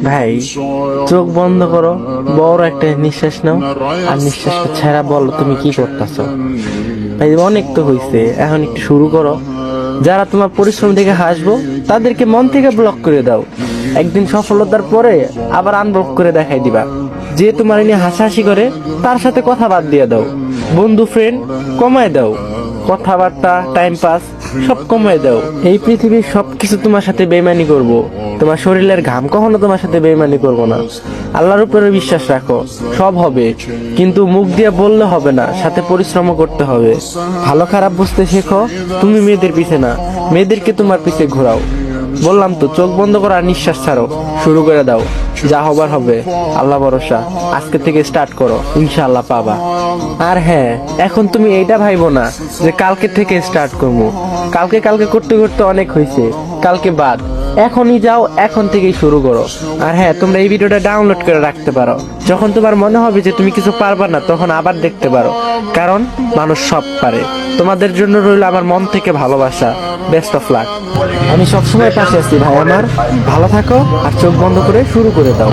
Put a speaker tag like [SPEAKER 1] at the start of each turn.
[SPEAKER 1] ভাই, চোখ বন্ধ করো, বড় একটা নিঃশ্বাস নাও, আর নিঃশ্বাসটা ছেড়া বলো তুমি কি করতেছো। ভাই অনেক তো হইছে, এখন একটু শুরু করো। যারা তোমার পরিশ্রম দেখে হাসবো তাদেরকে মন থেকে ব্লক করে দাও। একদিন সফলতার পরে আবার আনব্লক করে দেখাই দিবা। যে তোমার নিয়ে হাসাহাসি করে তার সাথে কথা বাদ দিয়ে দাও। বন্ধু ফ্রেন্ড কমায় দাও, কথাবার্তা টাইম পাস সব কমায় দাও। এই পৃথিবীর সবকিছু তোমার সাথে বেইমানি করব, তোমার শরীরের ঘাম কখনো তোমার সাথে বেইমানি করব না। আল্লাহর উপরে বিশ্বাস রাখো, সব হবে। কিন্তু মুখ দিয়ে বললে হবে না, সাথে পরিশ্রমও করতে হবে। ভালো খারাপ বুঝতে শেখো। তুমি মেয়েদের পিছে না, মেয়েদেরকে তোমার পিছে ঘোরাও। বললাম তো, চোখ বন্ধ করো আর নিঃশ্বাস ছাড়ো, শুরু করে দাও। যা হবার হবে, আল্লাহ ভরসা। আজকে থেকে স্টার্ট করো, ইনশাআল্লাহ পাবা। আর হ্যাঁ, এখন তুমি এইটা ভাইবো না যে কালকে থেকে স্টার্ট করবো। কালকে কালকে করতে করতে অনেক হয়েছে, কালকে বাদ। এখনই যাও, এখন থেকেই শুরু করো। আর হ্যাঁ, তোমরা এই ভিডিওটা ডাউনলোড করে রাখতে পারো। যখন তোমার মনে হবে যে তুমি কিছু পারবা না, তখন আবার দেখতে পারো। কারণ মানুষ সব পারে। তোমাদের জন্য রইল আমার মন থেকে ভালোবাসা। Best of luck. আমি সবসময় পাশে আছি ভাই আমার। ভালো থাকো আর চোখ বন্ধ করে শুরু করে দাও।